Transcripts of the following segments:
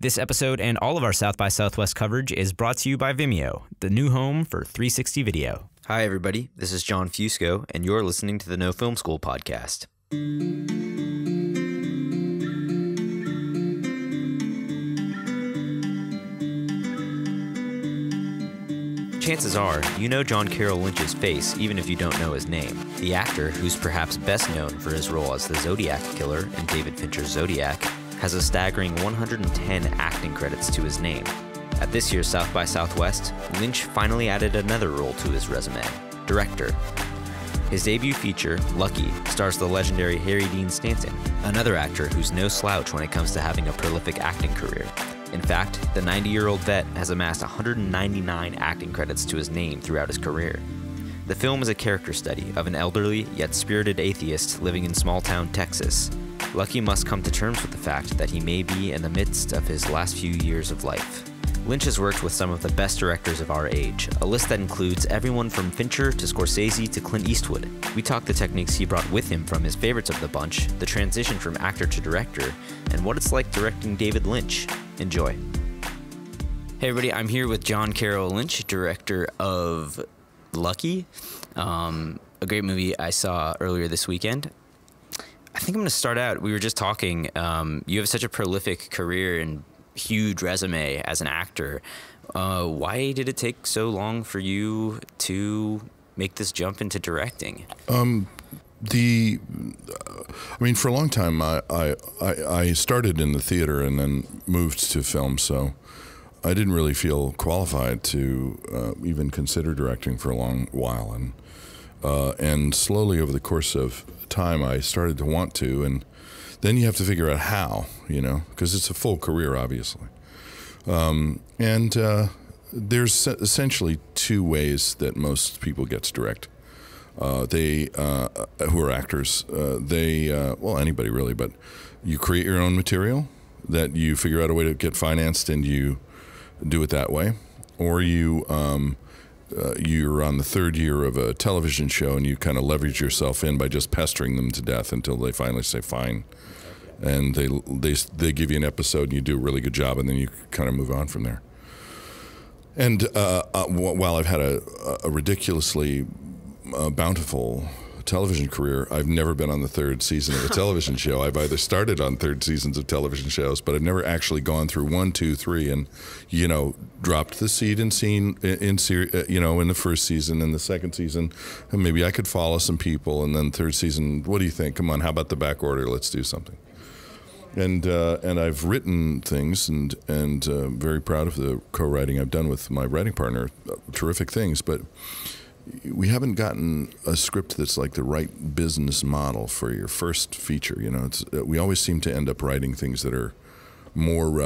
This episode and all of our South by Southwest coverage is brought to you by Vimeo, the new home for 360 video. Hi, everybody. This is John Fusco, and you're listening to the No Film School podcast. Chances are, you know John Carroll Lynch's face even if you don't know his name. The actor, who's perhaps best known for his role as the Zodiac killer in David Fincher's Zodiac, has a staggering 110 acting credits to his name. At this year's South by Southwest, Lynch finally added another role to his resume: director. His debut feature, Lucky, stars the legendary Harry Dean Stanton, another actor who's no slouch when it comes to having a prolific acting career. In fact, the 90-year-old vet has amassed 199 acting credits to his name throughout his career. The film is a character study of an elderly yet spirited atheist living in small-town Texas. Lucky must come to terms with the fact that he may be in the midst of his last few years of life. Lynch has worked with some of the best directors of our age, a list that includes everyone from Fincher to Scorsese to Clint Eastwood. We talk the techniques he brought with him from his favorites of the bunch, the transition from actor to director, and what it's like directing David Lynch. Enjoy. Hey everybody, I'm here with John Carroll Lynch, director of Lucky, a great movie I saw earlier this weekend. I think I'm going to start out, we were just talking, you have such a prolific career and huge resume as an actor. Why did it take so long for you to make this jump into directing? For a long time, I started in the theater and then moved to film, so I didn't really feel qualified to even consider directing for a long while. And slowly over the course of time, I started to want to, and then you have to figure out how, because it's a full career, obviously. There's essentially two ways that most people get to direct. They who are actors, anybody really, but you create your own material that you figure out a way to get financed and you do it that way, or you're on the third year of a television show and you kind of leverage yourself in by just pestering them to death until they finally say fine, and they give you an episode and you do a really good job, and then you kind of move on from there. And while I've had a ridiculously bountiful television career, I've never been on the third season of a television show. I've either started on third seasons of television shows, but I've never actually gone through 1, 2, 3 and dropped the seed and seen in the first season and the second season, and maybe I could follow some people, and then third season, what do you think? Come on, how about the back order? Let's do something. And I've written things and very proud of the co-writing I've done with my writing partner. Terrific things, but we haven't gotten a script that's like the right business model for your first feature. We always seem to end up writing things that are more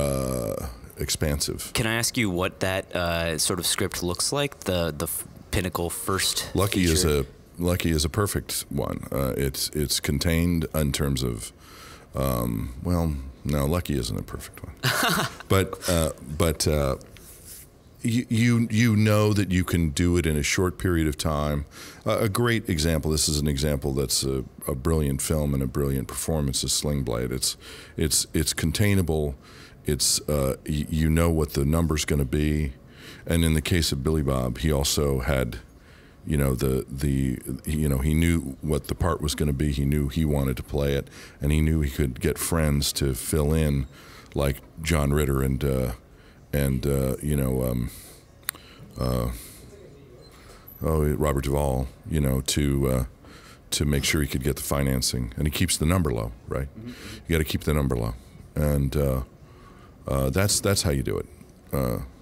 expansive. Can I ask you what that sort of script looks like? The pinnacle first Lucky feature? Lucky is a perfect one. It's contained in terms of no, Lucky isn't a perfect one. but you know that you can do it in a short period of time. A great example, this is an example that's a brilliant film and a brilliant performance, is Sling Blade. It's containable. It's you know what the number's going to be, and in the case of Billy Bob, he also had, he knew what the part was going to be. He knew he wanted to play it, and he knew he could get friends to fill in, like John Ritter and Robert Duvall, to make sure he could get the financing, and he keeps the number low, right? Mm-hmm. You got to keep the number low, and that's how you do it.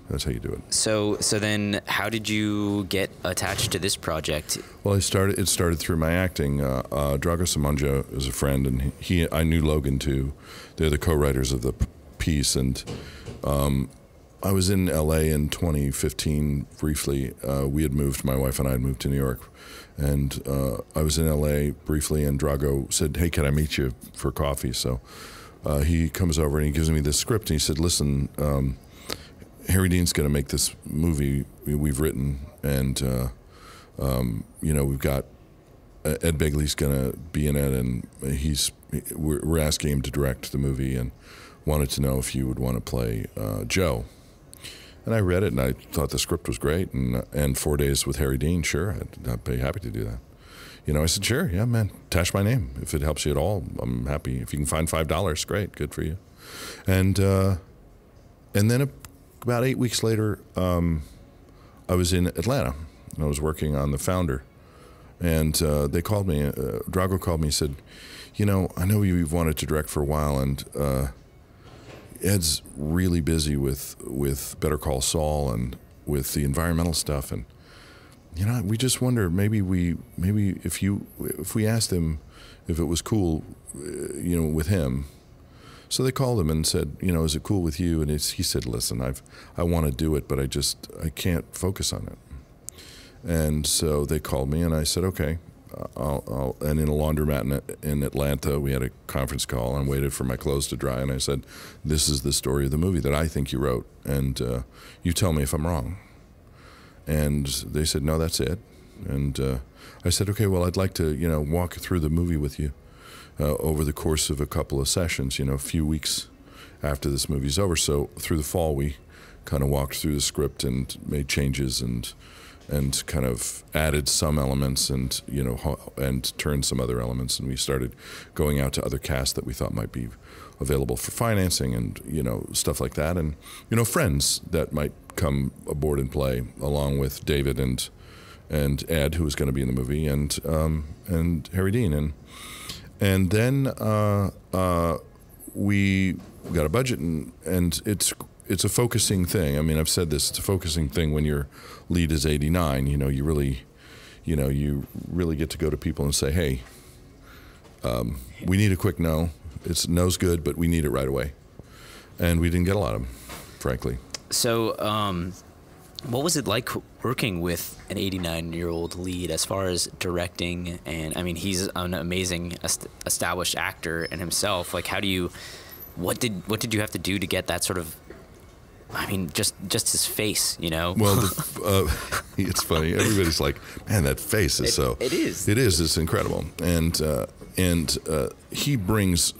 That's how you do it. So then, how did you get attached to this project? Well, it started through my acting. Drago Simonja is a friend, and I knew Logan too. They're the co-writers of the piece, and I was in L.A. in 2015 briefly. My wife and I had moved to New York, and I was in L.A. briefly, and Drago said, "Hey, can I meet you for coffee?" So he comes over and he gives me this script, and he said, "Listen, Harry Dean's going to make this movie we've written, and we've got Ed Begley's going to be in it, and we're asking him to direct the movie, and wanted to know if you would want to play Joe. And I read it, and I thought the script was great. And 4 Days with Harry Dean, sure, I'd be happy to do that. You know, I said, sure, yeah, man, attach my name. If it helps you at all, I'm happy. If you can find $5, great, good for you. And then about 8 weeks later, I was in Atlanta. I was working on The Founder. And they called me, Drago called me and said, you know, I know you've wanted to direct for a while, and Ed's really busy with Better Call Saul and with the environmental stuff, and you know, we just wonder maybe if we asked him if it was cool, you know, with him. So they called him and said, you know, is it cool with you? And he said, listen, I want to do it, but I can't focus on it. And so they called me, and I said, okay. And in a laundromat in Atlanta, we had a conference call, and waited for my clothes to dry, and I said, this is the story of the movie that I think you wrote, and you tell me if I'm wrong. And they said, no, that's it. And I said, okay, well, I'd like to, you know, walk through the movie with you over the course of a couple of sessions, you know, a few weeks after this movie's over. So through the fall, we kind of walked through the script and made changes and kind of added some elements and, you know, and turned some other elements. And we started going out to other casts that we thought might be available for financing and, you know, stuff like that. And, you know, friends that might come aboard and play along with David and Ed, who was going to be in the movie, and Harry Dean. And then we got a budget, and it's a focusing thing. I mean, I've said this, it's a focusing thing when your lead is 89. You know, you really get to go to people and say, hey, we need a quick no. No's good, but we need it right away. And we didn't get a lot of them, frankly. So what was it like working with an 89-year-old lead as far as directing? And I mean, he's an amazing established actor in himself. Like, what did you have to do to get that sort of, I mean, just his face, you know? Well, it's funny. Everybody's like, man, that face is so. It is. It is. It's incredible. And he brings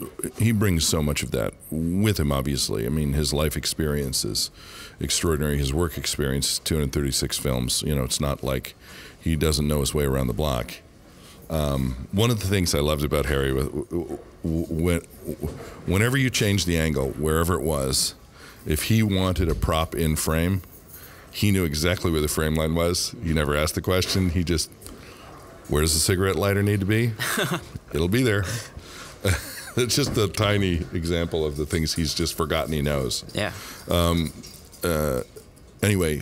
so much of that with him, obviously. I mean, his life experience is extraordinary. His work experience, 236 films. You know, it's not like he doesn't know his way around the block. One of the things I loved about Harry, whenever you change the angle, wherever it was, if he wanted a prop in frame, he knew exactly where the frame line was. He never asked the question. He just, where does the cigarette lighter need to be? It'll be there. It's just a tiny example of the things he's just forgotten he knows. Yeah. Anyway,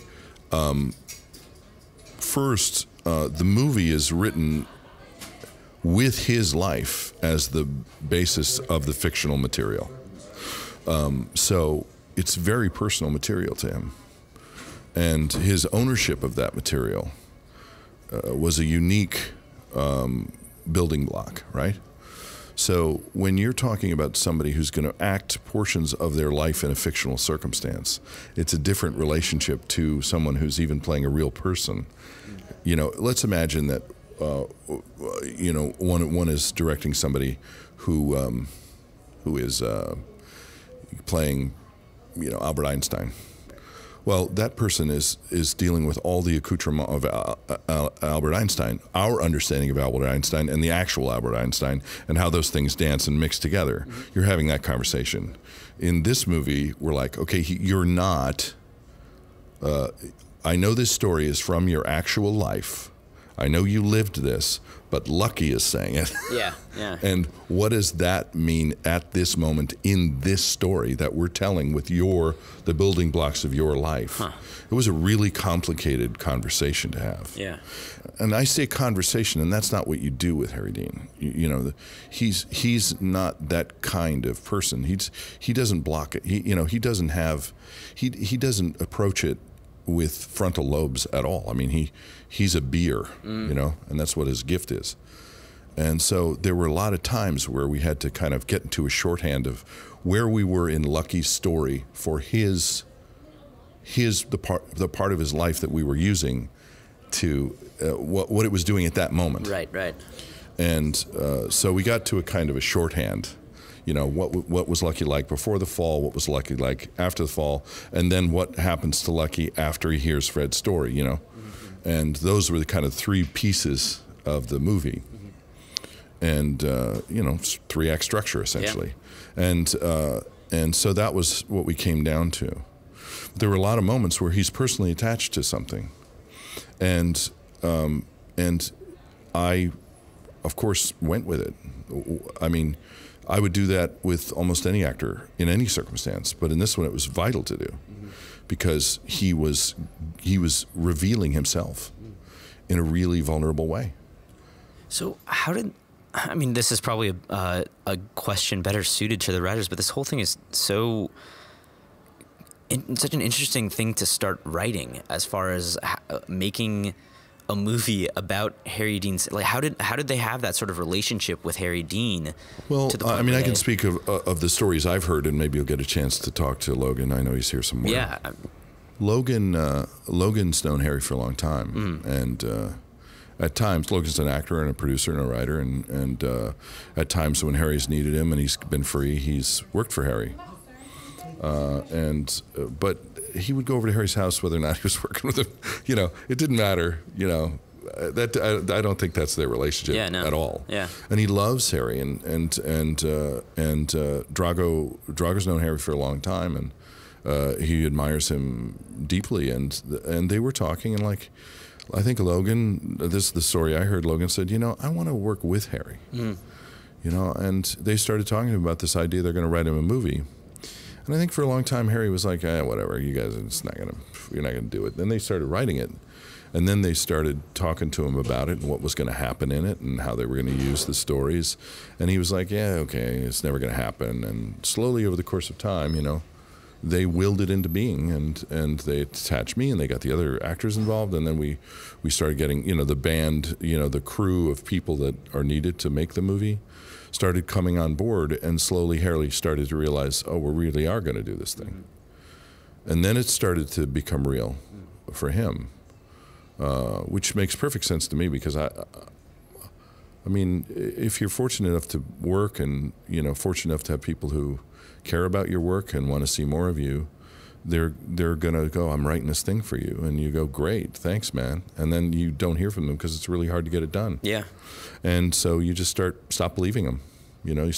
first, the movie is written with his life as the basis of the fictional material. So it's very personal material to him. And his ownership of that material was a unique building block, right? So when you're talking about somebody who's going to act portions of their life in a fictional circumstance, it's a different relationship to someone who's even playing a real person. You know, let's imagine that, you know, one is directing somebody who is playing, you know, Albert Einstein. Well, that person is dealing with all the accoutrement of Albert Einstein, our understanding of Albert Einstein and the actual Albert Einstein, and how those things dance and mix together. Mm-hmm. You're having that conversation. In this movie, we're like, okay, you're not, I know this story is from your actual life. I know you lived this, but Lucky is saying it. Yeah, yeah. And what does that mean at this moment in this story that we're telling with the building blocks of your life? Huh. It was a really complicated conversation to have. Yeah. And I say conversation, and that's not what you do with Harry Dean. You know, he's not that kind of person. He doesn't block it. He doesn't approach it with frontal lobes at all. I mean, he's a beer, you know, and that's what his gift is. And so there were a lot of times where we had to kind of get into a shorthand of where we were in Lucky's story for the part of his life that we were using to what it was doing at that moment. Right. And so we got to a kind of a shorthand, You know, what was Lucky like before the fall? What was Lucky like after the fall? And then what happens to Lucky after he hears Fred's story? You know, and those were the kind of three pieces of the movie, and you know, 3-act structure essentially, and so that was what we came down to. There were a lot of moments where he's personally attached to something, and I, of course, went with it. I mean, I would do that with almost any actor in any circumstance, but in this one it was vital to do, because he was revealing himself in a really vulnerable way. So how did, I mean, this is probably a question better suited to the writers, but this whole thing is so, such an interesting thing to start writing, as far as making a movie about Harry Dean's, like how did they have that sort of relationship with Harry Dean? Well, I mean, I can speak of the stories I've heard, and maybe you'll get a chance to talk to Logan. I know he's here somewhere. Yeah. Logan's known Harry for a long time, and at times Logan's an actor and a producer and a writer, and at times when Harry's needed him and he's been free, he's worked for Harry. But he would go over to Harry's house whether or not he was working with him. You know, it didn't matter. You know, I don't think that's their relationship at all. Yeah. And he loves Harry, and Drago's known Harry for a long time, and he admires him deeply. And they were talking, and like, I think Logan, this is the story I heard. Logan said, you know, I want to work with Harry. You know, and they started talking about this idea they're going to write him a movie. And I think for a long time, Harry was like, whatever, you guys, you're not gonna do it. Then they started writing it, and then they started talking to him about it and what was gonna happen in it and how they were gonna use the stories. And he was like, yeah, okay, it's never gonna happen. And slowly over the course of time, you know, they willed it into being, and they attached me, and they got the other actors involved, and then we started getting, you know, the band, you know, the crew of people that are needed to make the movie started coming on board, and slowly Harry started to realize, oh, we really are going to do this thing. And then it started to become real for him, which makes perfect sense to me, because I mean, if you're fortunate enough to work, and, you know, fortunate enough to have people who care about your work and want to see more of you, they're going to go, I'm writing this thing for you. And you go, great, thanks, man. And then you don't hear from them because it's really hard to get it done. Yeah. And so you just stop believing them. You know, you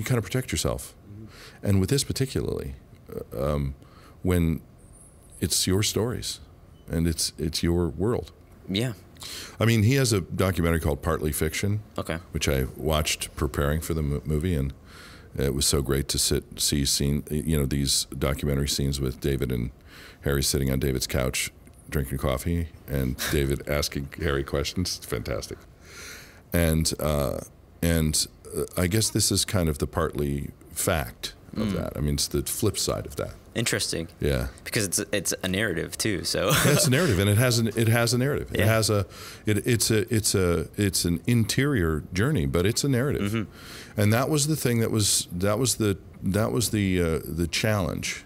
kind of protect yourself. And with this particularly, when it's your stories and it's your world. Yeah. I mean, he has a documentary called Partly Fiction, okay, which I watched preparing for the movie, and it was so great to see these documentary scenes with David and Harry sitting on David's couch drinking coffee, and David asking Harry questions. It's fantastic. And I guess this is kind of the partly fact of that. I mean, it's the flip side of that. Interesting. Yeah. Because it's a narrative too. So it's a narrative, and it has a narrative. Yeah. It has it's an interior journey, but it's a narrative. And that was the thing that was the challenge,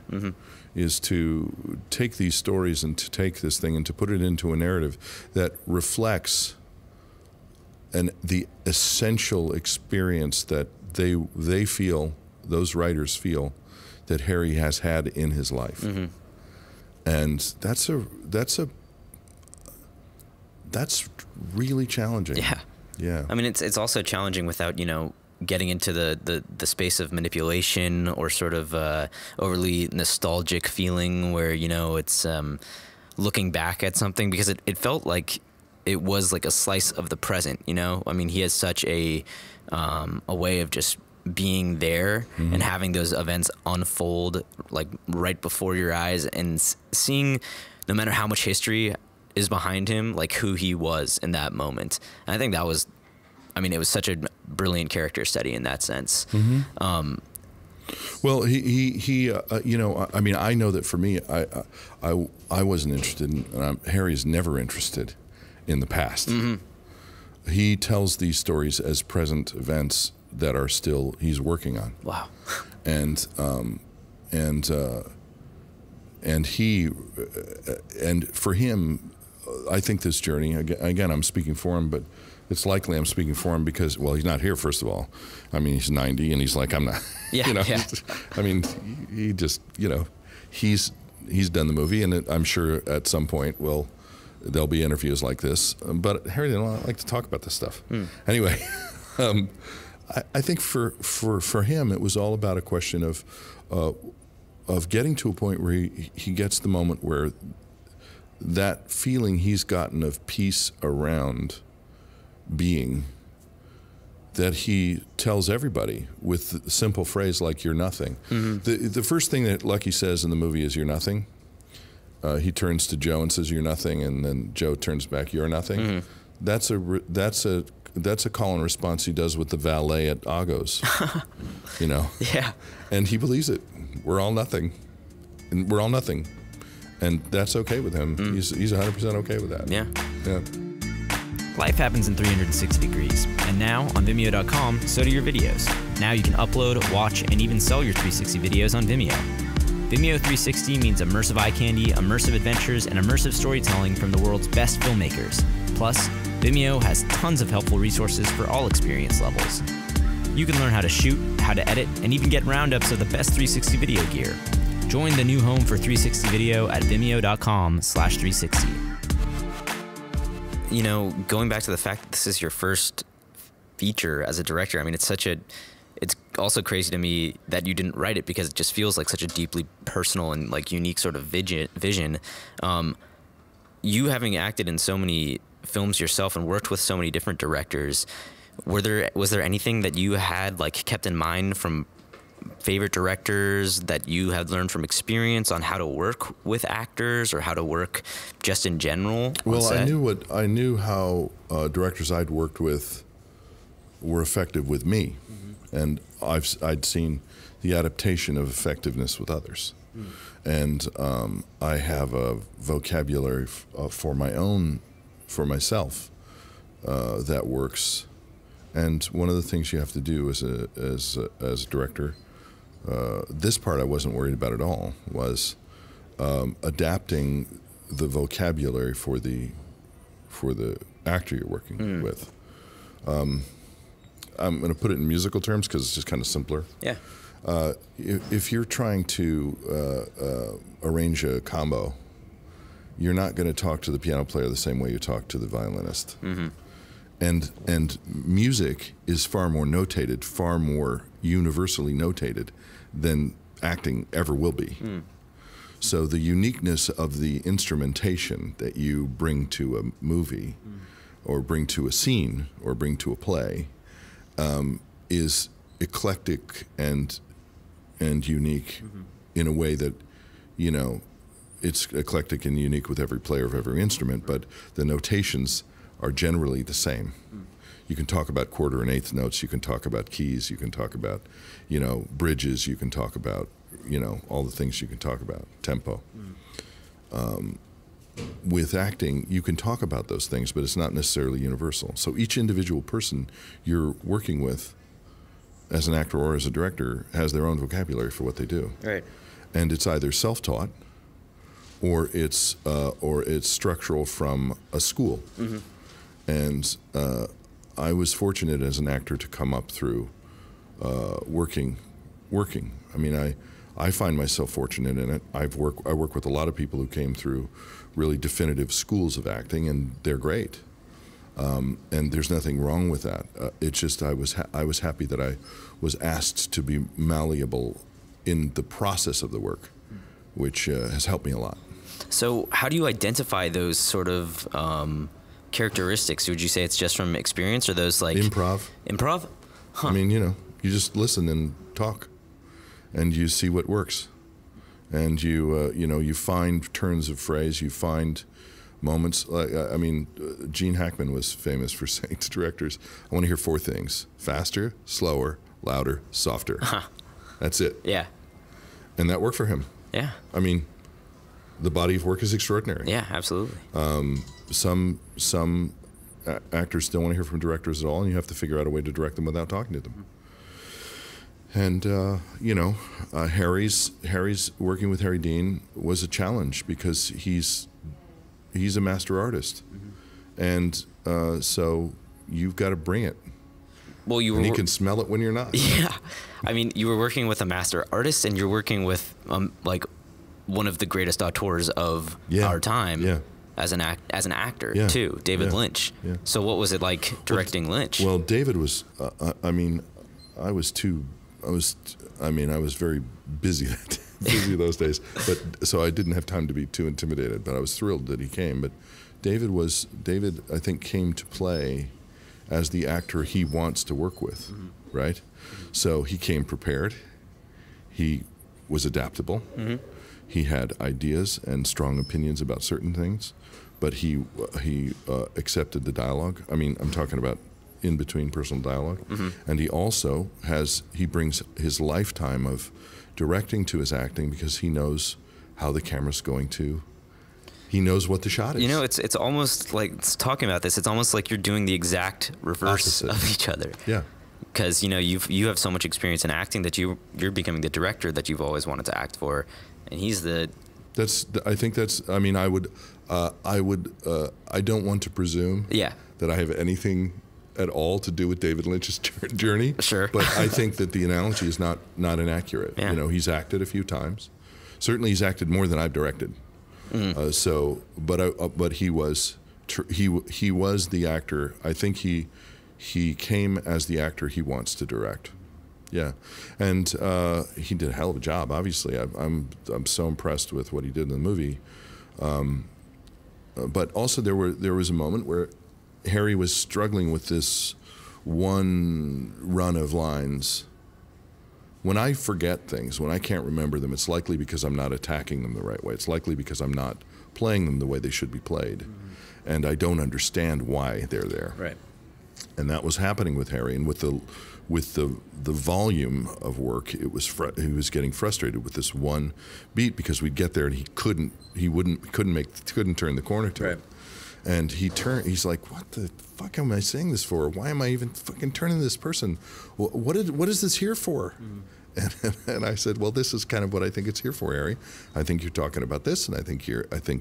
is to take these stories and to take this thing and to put it into a narrative that reflects the essential experience that they feel, those writers feel, that Harry has had in his life. And that's really challenging. Yeah. Yeah. I mean, it's also challenging without, you know, getting into the space of manipulation or sort of overly nostalgic feeling where, you know, it's looking back at something, because it felt like it was like a slice of the present, you know? I mean, he has such a way of just being there and having those events unfold like right before your eyes, and seeing, no matter how much history is behind him, like who he was in that moment. And I think that was, I mean, it was such a brilliant character study in that sense. Well, he you know, I mean, I know that for me, I wasn't interested in, Harry's never interested in the past. He tells these stories as present events that are still, he's working on. Wow. And for him, I think this journey, again, I'm speaking for him, but it's likely I'm speaking for him because, well, he's not here, first of all. I mean, he's 90, and he's like, I'm not, Yeah, you know. yeah. I mean, he just, you know, he's done the movie, and I'm sure at some point there'll be interviews like this. But Harry didn't like to talk about this stuff. Anyway, I think for him, it was all about a question of getting to a point where he gets the moment where that feeling he's gotten of peace around being, that he tells everybody with a simple phrase like, you're nothing. The first thing that Lucky says in the movie is, you're nothing. He turns to Joe and says, you're nothing, and then Joe turns back, you're nothing. That's a call and response he does with the valet at Agos. You know? Yeah. And he believes it. We're all nothing. And we're all nothing. And that's okay with him. He's 100% okay with that. Yeah. Yeah. Life happens in 360 degrees, and now on Vimeo.com, so do your videos. Now you can upload, watch, and even sell your 360 videos on Vimeo. Vimeo 360 means immersive eye candy, immersive adventures, and immersive storytelling from the world's best filmmakers. Plus, Vimeo has tons of helpful resources for all experience levels. You can learn how to shoot, how to edit, and even get roundups of the best 360 video gear. Join the new home for 360 video at Vimeo.com/360. You know, going back to the fact that this is your first feature as a director, I mean, it's also crazy to me that you didn't write it, because it just feels like such a deeply personal and like unique sort of vision. You having acted in so many films yourself and worked with so many different directors, was there anything that you had like kept in mind from favorite directors that you had learned from experience on how to work with actors or how to work just in general? Well, I knew how directors I'd worked with were effective with me, and I'd seen the adaptation of effectiveness with others, and I have a vocabulary for myself that works. And one of the things you have to do as a director, this part I wasn't worried about at all, was adapting the vocabulary for the actor you're working with. I'm going to put it in musical terms because it's just kind of simpler. Yeah. If you're trying to arrange a combo, you're not going to talk to the piano player the same way you talk to the violinist. And music is far more notated, far more universally notated than acting ever will be. So the uniqueness of the instrumentation that you bring to a movie, or bring to a scene, or bring to a play, is eclectic and unique in a way that, you know, it's eclectic and unique with every player of every instrument, but the notations are generally the same. You can talk about quarter and eighth notes, you can talk about keys, you can talk about, you know, bridges, you can talk about, you know, all the things you can talk about, tempo. With acting, you can talk about those things, but it's not necessarily universal. So each individual person you're working with as an actor or as a director has their own vocabulary for what they do. Right. And it's either self-taught or it's structural from a school. And I was fortunate as an actor to come up through working. I mean, I find myself fortunate in it. I work with a lot of people who came through really definitive schools of acting, and they're great. And there's nothing wrong with that. It's just I was happy that I was asked to be malleable in the process of the work, which has helped me a lot. So how do you identify those sort of characteristics? Would you say it's just from experience, or those like improv? Improv? Huh. I mean, you know, you just listen and talk, and you see what works, and you you know, you find turns of phrase, you find moments. Like I mean, Gene Hackman was famous for saying to directors, "I want to hear 4 things: faster, slower, louder, softer." That's it. Yeah. And that worked for him. Yeah. I mean, the body of work is extraordinary. Yeah, absolutely. Some actors don't want to hear from directors at all, and you have to figure out a way to direct them without talking to them. And you know, Harry's working with Harry Dean was a challenge because he's a master artist, and so you've got to bring it. Well, and he can smell it when you're not. Yeah, I mean, you were working with a master artist, and you're working with like one of the greatest auteurs of our time. Yeah. As an actor too, David Lynch. Yeah. So what was it like directing Lynch? Well, David was. I mean, I was very busy those days, but so I didn't have time to be too intimidated. But I was thrilled that he came. But David, I think, came to play as the actor he wants to work with, right? So he came prepared. He was adaptable. He had ideas and strong opinions about certain things, but he accepted the dialogue. I mean, I'm talking about in between personal dialogue, and he also brings his lifetime of directing to his acting because he knows how the camera's going to. He knows what the shot is. You know, it's almost like talking about this. It's almost like you're doing the exact reverse of each other. Yeah. Because you know you have so much experience in acting that you're becoming the director that you've always wanted to act for, and he's the. I think that's. I mean, I don't want to presume. That I have anything at all to do with David Lynch's journey. Sure. But I think that the analogy is not inaccurate. Yeah. You know, he's acted a few times. Certainly, he's acted more than I've directed. But he was the actor. I think he came as the actor he wants to direct. Yeah, and he did a hell of a job. Obviously, I'm so impressed with what he did in the movie. But also there was a moment where Harry was struggling with this one run of lines. When I forget things, when I can't remember them, it's likely because I'm not attacking them the right way. It's likely because I'm not playing them the way they should be played. And I don't understand why they're there. Right. And that was happening with Harry. And with the volume of work, he was getting frustrated with this one beat because we'd get there and he couldn't turn the corner to it. And he's like, what the fuck am I saying this for? Why am I even fucking turning to this person? What is this here for? And I said, well, this is kind of what I think it's here for, Harry. I think you're talking about this, and I think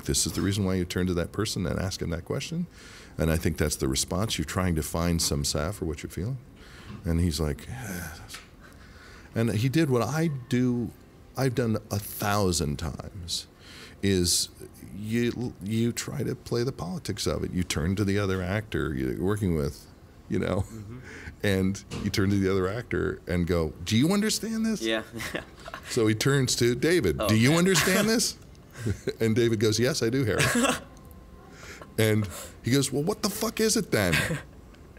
this is the reason why you turn to that person and ask him that question. And I think that's the response. You're trying to find some salve for what you're feeling. And he's like, yeah. And he did what I've done 1,000 times, is you try to play the politics of it. You turn to the other actor you're working with, you know, and you turn to the other actor and go, do you understand this? Yeah. So he turns to David. Do you understand this? And David goes, yes, I do, Harry. And he goes, well, what the fuck is it then?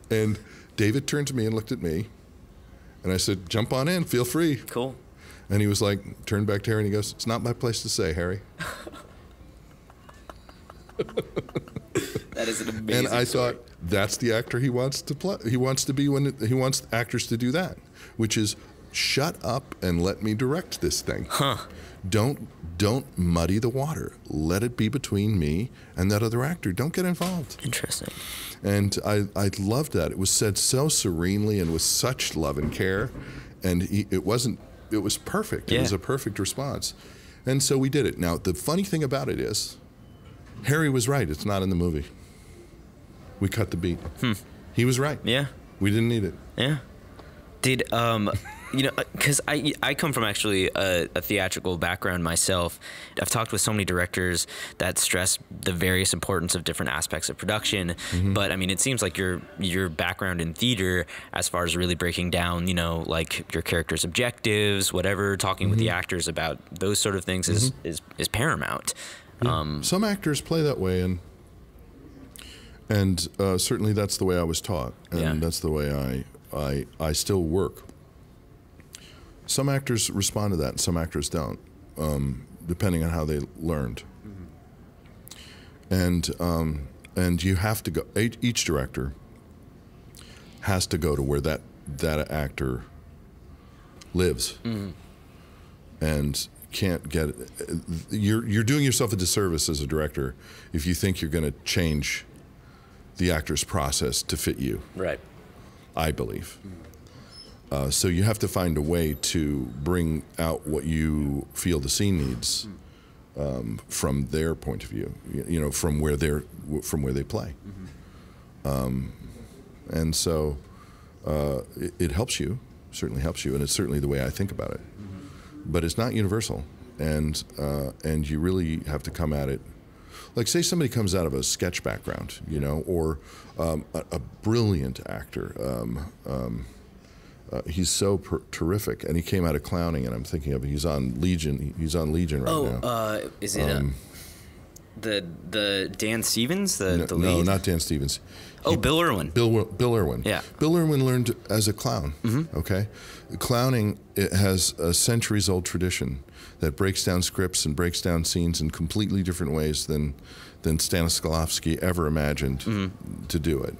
And David turned to me and looked at me, and I said, jump on in, feel free. Cool. And he was like, turned back to Harry, and he goes, it's not my place to say, Harry. That is an amazing And I thought, that's the actor he wants to play. He wants to be he wants actors to do that, which is shut up and let me direct this thing. Don't muddy the water. Let it be between me and that other actor. Don't get involved. Interesting. And I loved that. It was said so serenely and with such love and care, and it was perfect. It was a perfect response. And so we did it. Now, the funny thing about it is, Harry was right. It's not in the movie. We cut the beat. He was right. Yeah. We didn't need it. Yeah. Did you know, because I come from actually a theatrical background myself. I've talked with so many directors that stress the various importance of different aspects of production. But I mean, it seems like your background in theater, as far as really breaking down, you know, like your character's objectives, whatever, talking with the actors about those sort of things is paramount. Yeah. Some actors play that way, and certainly that's the way I was taught, and that's the way I still work. Some actors respond to that, and some actors don't, depending on how they learned. And you have to go. Each director has to go to where that actor lives, and can't get. You're doing yourself a disservice as a director if you think you're going to change the actor's process to fit you. Right. I believe. So you have to find a way to bring out what you feel the scene needs from their point of view. You know, from where they play. And so it helps you, certainly helps you, and it's certainly the way I think about it. But it's not universal, and you really have to come at it. Like, say somebody comes out of a sketch background, you know, or a brilliant actor. He's so terrific, and he came out of clowning, and I'm thinking of he's on Legion. He's on Legion right now. Is it the Dan Stevens, the lead? No, not Dan Stevens. Bill Irwin. Bill Irwin. Yeah. Bill Irwin learned as a clown. Okay, clowning, it has a centuries-old tradition that breaks down scripts and breaks down scenes in completely different ways than Stanislavski ever imagined to do it.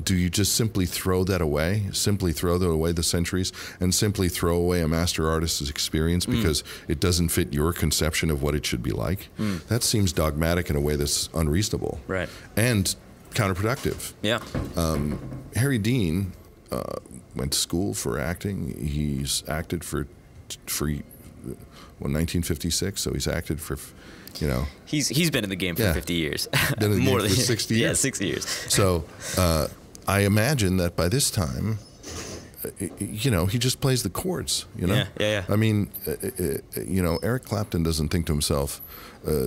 Do you just simply throw that away? Simply throw away the centuries and simply throw away a master artist's experience because it doesn't fit your conception of what it should be like? That seems dogmatic in a way that's unreasonable. Right. And counterproductive. Yeah. Harry Dean went to school for acting. He's acted for 1956, so he's acted for, you know. He's been in the game for 50 years. Been in the game for 60 years. Yeah, 60 years. So I imagine that by this time, you know, he just plays the chords, you know? Yeah. I mean, you know, Eric Clapton doesn't think to himself,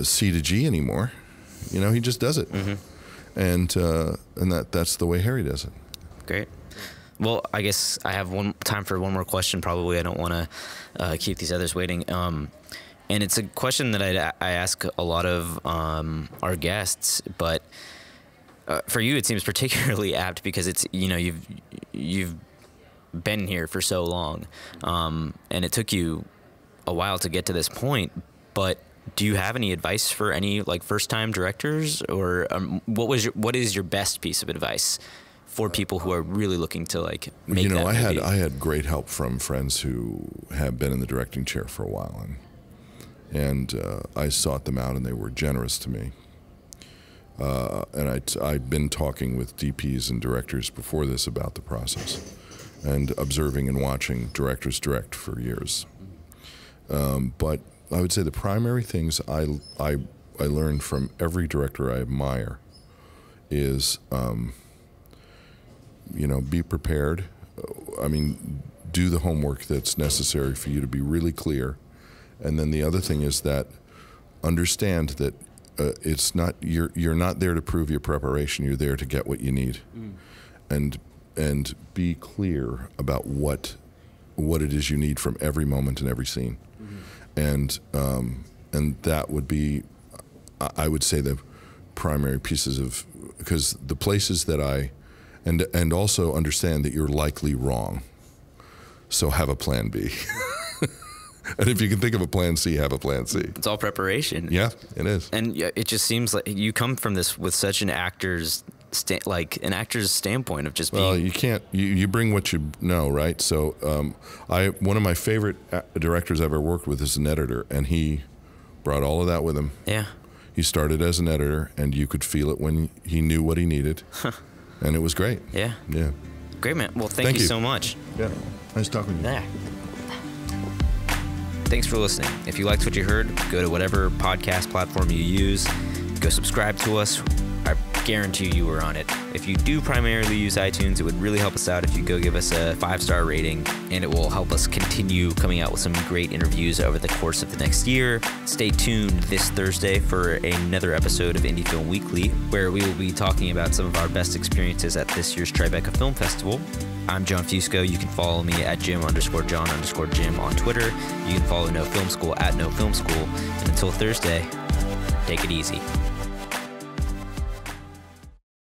C to G anymore. You know, he just does it. And that's the way Harry does it. Great. Well, I guess I have time for one more question. Probably I don't want to keep these others waiting. And it's a question that I ask a lot of our guests, but for you it seems particularly apt because it's, you know, you've been here for so long, and it took you a while to get to this point. But do you have any advice for any like first-time directors, or what is your best piece of advice for people who are really looking to like make that movie? I had great help from friends who have been in the directing chair for a while, and I sought them out, and they were generous to me. And I'd been talking with DPs and directors before this about the process, and observing and watching directors direct for years. But I would say the primary things I learned from every director I admire is, you know, be prepared. I mean, do the homework that's necessary for you to be really clear. And then the other thing is that understand that it's not you're not there to prove your preparation. You're there to get what you need, and be clear about what it is you need from every moment and every scene, and that would be, I would say, the primary pieces of, because the places that and also understand that you're likely wrong, so have a plan B. And if you can think of a plan C, have a plan C. It's all preparation. Yeah, it is. And it just seems like you come from this with such an actor's standpoint of just being. Well, you can't. You bring what you know, right? So, one of my favorite directors I ever worked with is an editor, and he brought all of that with him. Yeah. He started as an editor, and you could feel it when he knew what he needed, and it was great. Yeah. Yeah. Great, man. Well, thank you so much. Yeah. Nice talking to you. Yeah. Thanks for listening. If you liked what you heard, go to whatever podcast platform you use, go subscribe to us. I guarantee you were on it. If you do primarily use iTunes, it would really help us out if you go give us a 5-star rating, and it will help us continue coming out with some great interviews over the course of the next year. Stay tuned this Thursday for another episode of Indie Film Weekly, where we will be talking about some of our best experiences at this year's Tribeca Film Festival. I'm John Fusco. You can follow me at Jim_John_Jim on Twitter. You can follow No Film School at No Film School. And until Thursday, take it easy.